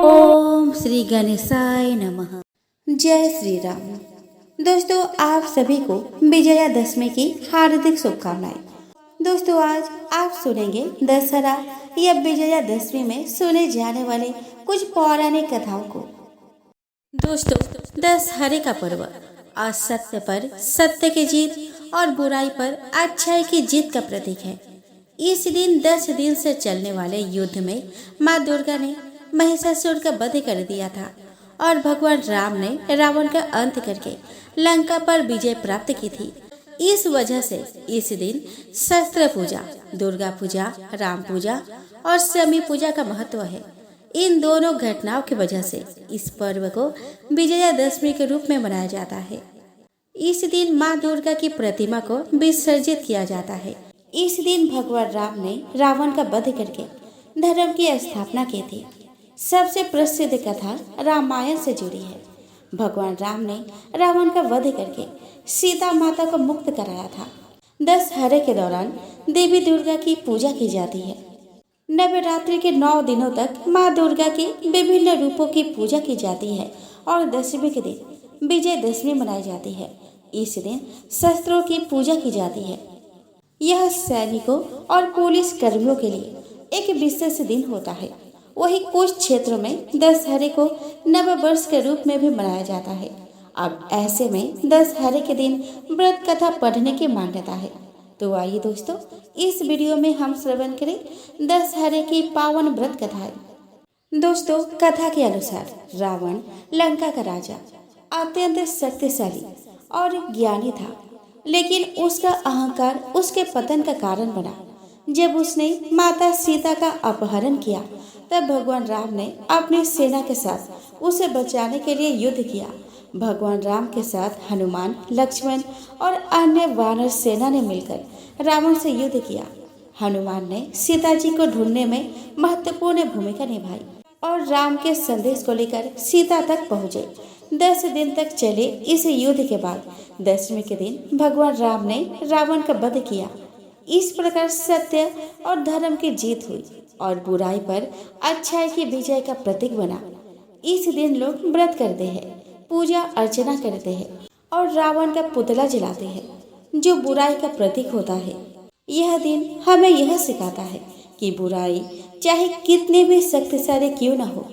ओम श्री गणेशाय नमः। जय श्री राम। दोस्तों, आप सभी को विजयादशमी की हार्दिक शुभकामनाएं। दोस्तों, आज आप सुनेंगे दशहरा या विजयादशमी में सुने जाने वाले कुछ पौराणिक कथाओं को। दोस्तों, दशहरे का पर्व असत्य पर सत्य की जीत और बुराई पर अच्छाई की जीत का प्रतीक है। इस दिन 10 दिन से चलने वाले युद्ध में माँ दुर्गा ने महिषासुर का वध कर दिया था और भगवान राम ने रावण का अंत करके लंका पर विजय प्राप्त की थी। इस वजह से इस दिन शस्त्र पूजा, दुर्गा पूजा, राम पूजा और शमी पूजा का महत्व है। इन दोनों घटनाओं की वजह से इस पर्व को विजयादशमी के रूप में मनाया जाता है। इस दिन माँ दुर्गा की प्रतिमा को विसर्जित किया जाता है। इस दिन भगवान राम ने रावण का वध करके धर्म की स्थापना की थी। सबसे प्रसिद्ध कथा रामायण से जुड़ी है। भगवान राम ने रावण का वध करके सीता माता को मुक्त कराया था। दशहरे के दौरान देवी दुर्गा की पूजा की जाती है। नवरात्रि के 9 दिनों तक माँ दुर्गा के विभिन्न रूपों की पूजा की जाती है और दशमी के दिन विजयदशमी मनाई जाती है। इस दिन शस्त्रों की पूजा की जाती है। यह सैनिकों और पुलिस कर्मियों के लिए एक विशेष दिन होता है। वही कुछ क्षेत्रों में दशहरे को नववर्ष के रूप में भी मनाया जाता है। अब ऐसे में दशहरे के दिन व्रत कथा पढ़ने की मान्यता है। तो आइए दोस्तों, इस वीडियो में हम श्रवण करें दशहरे की पावन व्रत कथाएं। दोस्तों, कथा के अनुसार रावण लंका का राजा अत्यंत शक्तिशाली और ज्ञानी था, लेकिन उसका अहंकार उसके पतन का कारण बना। जब उसने माता सीता का अपहरण किया, तब भगवान राम ने अपनी सेना के साथ उसे बचाने के लिए युद्ध किया। भगवान राम के साथ हनुमान, लक्ष्मण और अन्य वानर सेना ने मिलकर रावण से युद्ध किया। हनुमान ने सीता जी को ढूंढने में महत्वपूर्ण भूमिका निभाई और राम के संदेश को लेकर सीता तक पहुँचे। 10 दिन तक चले इस युद्ध के बाद दशमी के दिन भगवान राम ने रावण का वध किया। इस प्रकार सत्य और धर्म की जीत हुई और बुराई पर अच्छाई की विजय का प्रतीक बना। इस दिन लोग व्रत करते हैं, पूजा अर्चना करते हैं और रावण का पुतला जलाते हैं, जो बुराई का प्रतीक होता है। यह दिन हमें यह सिखाता है कि बुराई चाहे कितने भी शक्तिशाली क्यों न हो,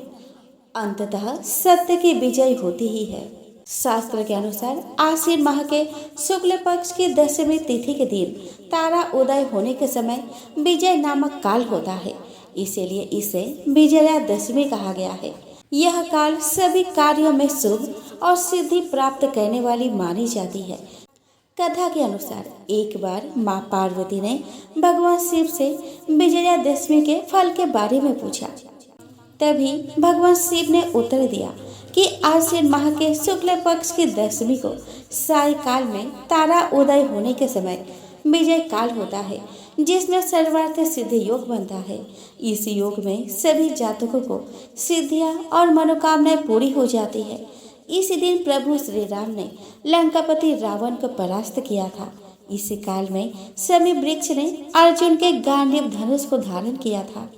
अंततः सत्य की विजय होती ही है। शास्त्र के अनुसार आश्विन माह के शुक्ल पक्ष की दशमी तिथि के दिन तारा उदय होने के समय विजय नामक काल होता है। इसीलिए इसे विजयादशमी कहा गया है। यह काल सभी कार्यों में शुभ और सिद्धि प्राप्त करने वाली मानी जाती है। कथा के अनुसार एक बार माँ पार्वती ने भगवान शिव से विजयादशमी के फल के बारे में पूछा। तभी भगवान शिव ने उत्तर दिया कि आश्विन माह के शुक्ल पक्ष की दशमी को साय काल में तारा उदय होने के समय विजय काल होता है, जिसमें सर्वार्थ सिद्धि योग बनता है। इस योग में सभी जातकों को सिद्धियां और मनोकामनाएं पूरी हो जाती है। इस दिन प्रभु श्री राम ने लंकापति रावण को परास्त किया था। इसी काल में शमी वृक्ष ने अर्जुन के गांडीव धनुष को धारण किया था।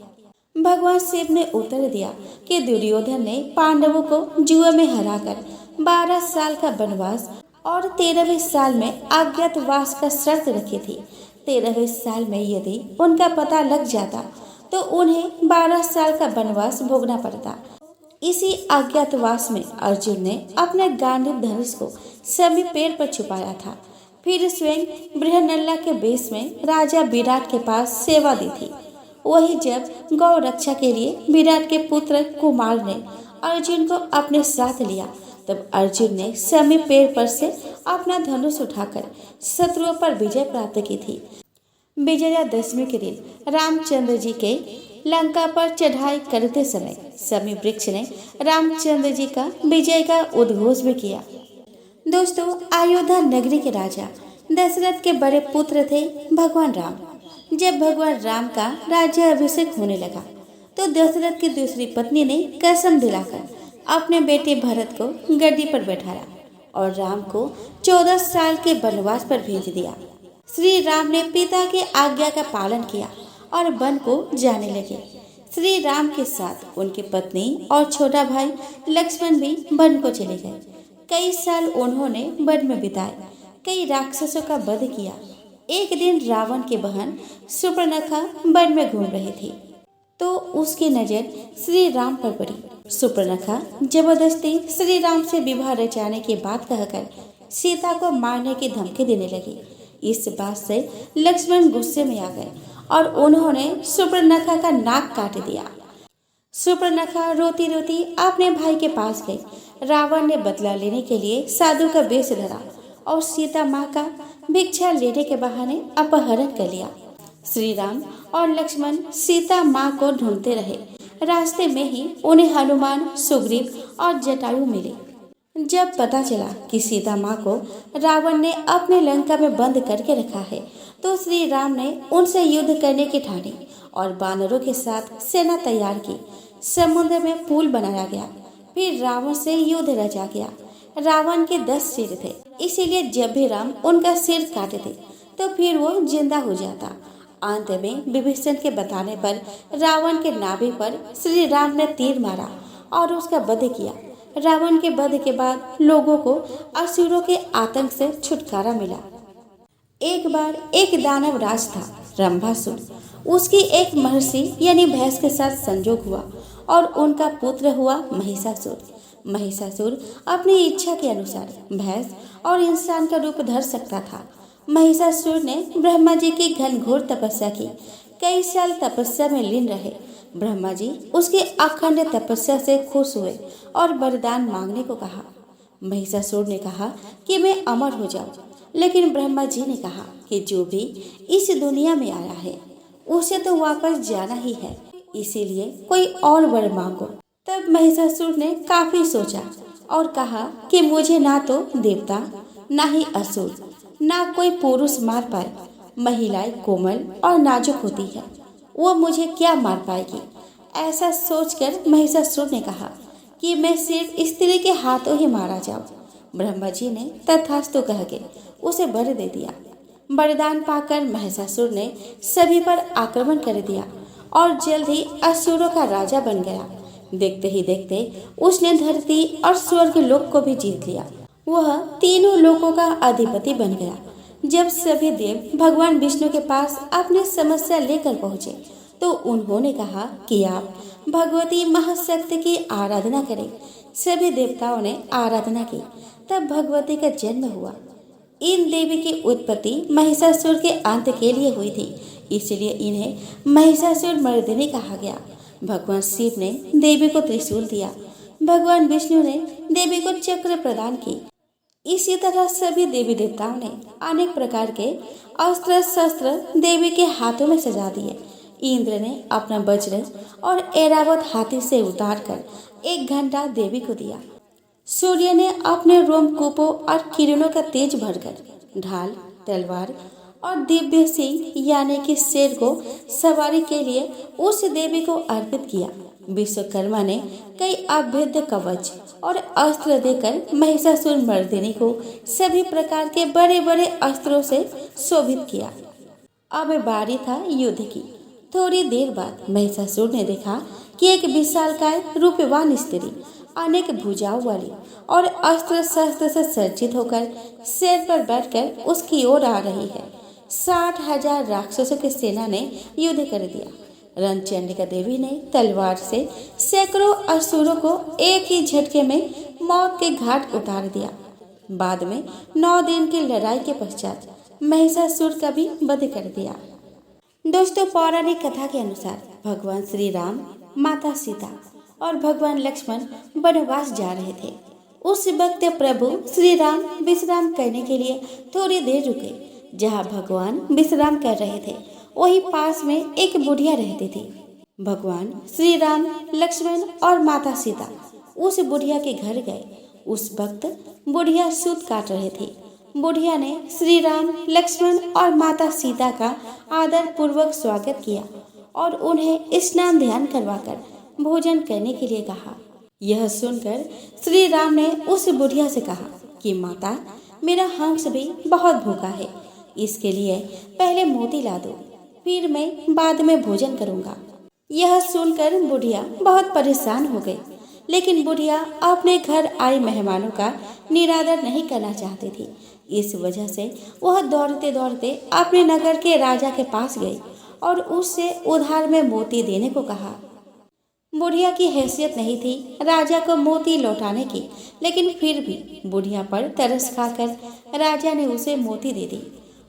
भगवान शिव ने उत्तर दिया कि दुर्योधन ने पांडवों को जुए में हराकर 12 साल का वनवास और 13वें साल में अज्ञातवास का शर्त रखी थी। 13वें साल में यदि उनका पता लग जाता तो उन्हें 12 साल का वनवास भोगना पड़ता। इसी अज्ञातवास में अर्जुन ने अपने गांडीव धनुष को शमी पेड़ पर छुपाया था। फिर स्वयं बृहन्नला के वेश में राजा विराट के पास सेवा दी थी। वही जब गौ रक्षा के लिए विराट के पुत्र कुमार ने अर्जुन को अपने साथ लिया, तब अर्जुन ने शमी पेड़ पर से अपना धनुष उठाकर शत्रुओं पर विजय प्राप्त की थी। विजयादशमी के दिन रामचंद्र जी के लंका पर चढ़ाई करते समय शमी वृक्ष ने रामचंद्र जी का विजय का उद्घोष भी किया। दोस्तों, अयोध्या नगरी के राजा दशरथ के बड़े पुत्र थे भगवान राम। जब भगवान राम का राज्याभिषेक होने लगा, तो दशरथ की दूसरी पत्नी ने कसम दिलाकर अपने बेटे भरत को गद्दी पर बैठाया और राम को 14 साल के वनवास पर भेज दिया। श्री राम ने पिता की आज्ञा का पालन किया और वन को जाने लगे। श्री राम के साथ उनकी पत्नी और छोटा भाई लक्ष्मण भी वन को चले गए। कई साल उन्होंने वन में बिताए, कई राक्षसों का वध किया। एक दिन रावण की बहन सुपर्णखा वन में घूम रही थी तो उसकी नजर श्री राम पर पड़ी। सुपर्णखा जबरदस्ती श्री राम से विवाह रचाने की बात कहकर सीता को मारने की धमकी देने लगी। इस बात से लक्ष्मण गुस्से में आ गए और उन्होंने सुपर्णखा का नाक काट दिया। सुपर्णखा रोती रोती अपने भाई के पास गई। रावण ने बदला लेने के लिए साधु का वेश धरा और सीता माँ का भिक्षा लेने के बहाने अपहरण कर लिया। श्री राम और लक्ष्मण सीता माँ को ढूंढते रहे। रास्ते में ही उन्हें हनुमान, सुग्रीव और जटायु मिले। जब पता चला कि सीता माँ को रावण ने अपने लंका में बंद करके रखा है तो श्री राम ने उनसे युद्ध करने की ठानी और बानरों के साथ सेना तैयार की। समुद्र में पुल बनाया गया। फिर रावण से युद्ध रचा गया। रावण के 10 सिर थे, इसीलिए जब भी राम उनका सिर काटते तो फिर वो जिंदा हो जाता। अंत में विभीषण के बताने पर रावण के नाभि पर श्री राम ने तीर मारा और उसका वध किया। रावण के वध के बाद लोगों को असुरों के आतंक से छुटकारा मिला। एक बार एक दानव राज था रंभासुर। उसकी एक महर्षि यानी भैंस के साथ संजोग हुआ और उनका पुत्र हुआ महिषासुर। महिषासुर अपनी इच्छा के अनुसार भैंस और इंसान का रूप धर सकता था। महिषासुर ने ब्रह्मा जी की घनघोर तपस्या की। कई साल तपस्या में लीन रहे। ब्रह्मा जी उसकी अखंड तपस्या से खुश हुए और वरदान मांगने को कहा। महिषासुर ने कहा कि मैं अमर हो जाऊं, लेकिन ब्रह्मा जी ने कहा कि जो भी इस दुनिया में आया है उसे तो वापस जाना ही है, इसीलिए कोई और वर मांगो। तब महिषासुर ने काफी सोचा और कहा कि मुझे ना तो देवता, ना ही असुर, ना कोई पुरुष मार पाए। महिलाएं कोमल और नाजुक होती है, वो मुझे क्या मार पाएगी। ऐसा सोचकर महिषासुर ने कहा कि मैं सिर्फ स्त्री के हाथों ही मारा जाऊं। ब्रह्मा जी ने तथास्तु कह के उसे वर दे दिया। वरदान पाकर महिषासुर ने सभी पर आक्रमण कर दिया और जल्द ही असुरों का राजा बन गया। देखते ही देखते उसने धरती और स्वर्ग लोक को भी जीत लिया। वह तीनों लोकों का अधिपति बन गया। जब सभी देव भगवान विष्णु के पास अपनी समस्या लेकर पहुँचे तो उन्होंने कहा कि आप भगवती महाशक्ति की आराधना करें। सभी देवताओं ने आराधना की। तब भगवती का जन्म हुआ। इन देवी की उत्पत्ति महिषासुर के अंत के लिए हुई थी, इसलिए इन्हें महिषासुर मर्दिनी कहा गया। भगवान शिव ने देवी को त्रिशूल दिया। भगवान विष्णु ने देवी को चक्र प्रदान की। इसी तरह सभी देवी देवताओं ने अनेक प्रकार के अस्त्र शस्त्र देवी के हाथों में सजा दिए। इंद्र ने अपना वज्र और ऐरावत हाथी से उतारकर 1 घंटा देवी को दिया। सूर्य ने अपने रोमकूपों और किरणों का तेज भरकर ढाल, तलवार और दिव्य सिंह यानी कि शेर को सवारी के लिए उस देवी को अर्पित किया। विश्वकर्मा ने कई अभेद्य कवच और अस्त्र देकर महिषासुर मर्दिनी को सभी प्रकार के बड़े बड़े अस्त्रों से शोभित किया। अब बारी था युद्ध की। थोड़ी देर बाद महिषासुर ने देखा कि एक विशालकाय रूपवान स्त्री अनेक भुजाओं वाली और अस्त्र शस्त्र से सज्जित होकर शेर पर बैठकर उसकी ओर आ रही है। 60,000 राक्षसों की सेना ने युद्ध कर दिया। रणचंडिका देवी ने तलवार से सैकड़ों असुरों को एक ही झटके में मौत के घाट उतार दिया। बाद में 9 दिन की लड़ाई के पश्चात महिषासुर का भी वध कर दिया। दोस्तों, पौराणिक कथा के अनुसार भगवान श्री राम, माता सीता और भगवान लक्ष्मण वनवास जा रहे थे। उस वक्त प्रभु श्री राम विश्राम करने के लिए थोड़ी देर रुके। जहाँ भगवान विश्राम कर रहे थे वही पास में एक बुढ़िया रहती थी। भगवान श्री राम, लक्ष्मण और माता सीता उस बुढ़िया के घर गए। उस वक्त बुढ़िया सूत काट रहे थे। बुढ़िया ने श्री राम, लक्ष्मण और माता सीता का आदर पूर्वक स्वागत किया और उन्हें स्नान ध्यान करवाकर भोजन करने के लिए कहा। यह सुनकर श्री राम ने उस बुढ़िया से कहा कि माता, मेरा हंस भी बहुत भूखा है, इसके लिए पहले मोती ला दो, फिर मैं बाद में भोजन करूंगा। यह सुनकर बुढ़िया बहुत परेशान हो गई, लेकिन बुढ़िया अपने घर आए मेहमानों का निरादर नहीं करना चाहती थी। इस वजह से वह दौड़ते दौड़ते अपने नगर के राजा के पास गई और उससे उधार में मोती देने को कहा। बुढ़िया की हैसियत नहीं थी राजा को मोती लौटाने की, लेकिन फिर भी बुढ़िया पर तरस खाकर राजा ने उसे मोती दे दी।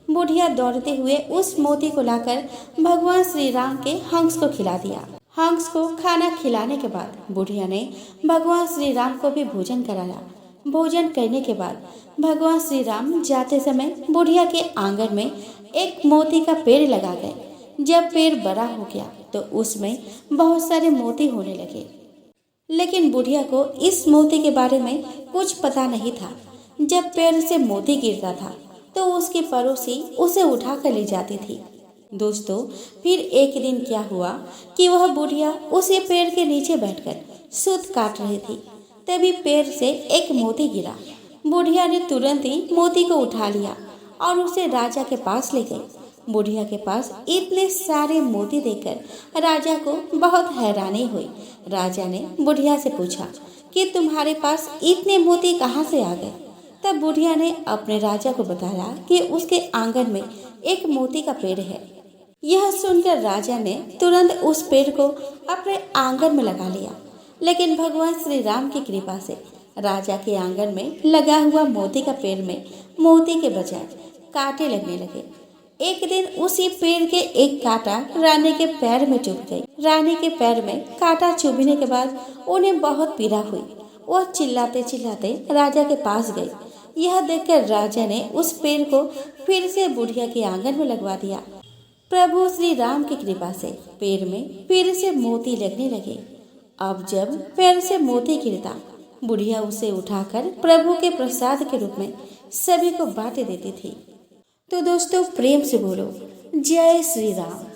बुढ़िया दौड़ते हुए उस मोती को लाकर भगवान श्री राम के हंस को खिला दिया। हंस को खाना खिलाने के बाद बुढ़िया ने भगवान श्री राम को भी भोजन कराया। भोजन करने के बाद भगवान श्री राम जाते समय बुढ़िया के आंगन में एक मोती का पेड़ लगा गए। जब पेड़ बड़ा हो गया तो उसमें बहुत सारे मोती होने लगे, लेकिन बुढ़िया को इस मोती के बारे में कुछ पता नहीं था। जब पेड़ से मोती गिरता था तो उसकी पड़ोसी उसे उठा कर ले जाती थी। दोस्तों, फिर एक दिन क्या हुआ कि वह बुढ़िया उसी पेड़ के नीचे बैठकर सूत काट रही थी। तभी पेड़ से एक मोती गिरा। बुढ़िया ने तुरंत ही मोती को उठा लिया और उसे राजा के पास ले गई। बुढ़िया के पास इतने सारे मोती देखकर राजा को बहुत हैरानी हुई। राजा ने बुढ़िया से पूछा कि तुम्हारे पास इतने मोती कहाँ से आ गए। तब बुढ़िया ने अपने राजा को बताया कि उसके आंगन में एक मोती का पेड़ है। यह सुनकर राजा ने तुरंत उस पेड़ को अपने आंगन में लगा लिया, लेकिन भगवान श्री राम की कृपा से राजा के आंगन में लगा हुआ मोती का पेड़ में मोती के बजाय कांटे लगने लगे। एक दिन उसी पेड़ के एक कांटा रानी के पैर में चुभ गई। रानी के पैर में कांटा चुभने के बाद उन्हें बहुत पीड़ा हुई। वह चिल्लाते चिल्लाते राजा के पास गई। यह देखकर राजा ने उस पेड़ को फिर से बुढ़िया के आंगन में लगवा दिया। प्रभु श्री राम की कृपा से पेड़ में फिर से मोती लगने लगे। अब जब पेड़ से मोती गिरता, बुढ़िया उसे उठाकर प्रभु के प्रसाद के रूप में सभी को बांट देती थी। तो दोस्तों, प्रेम से बोलो जय श्री राम।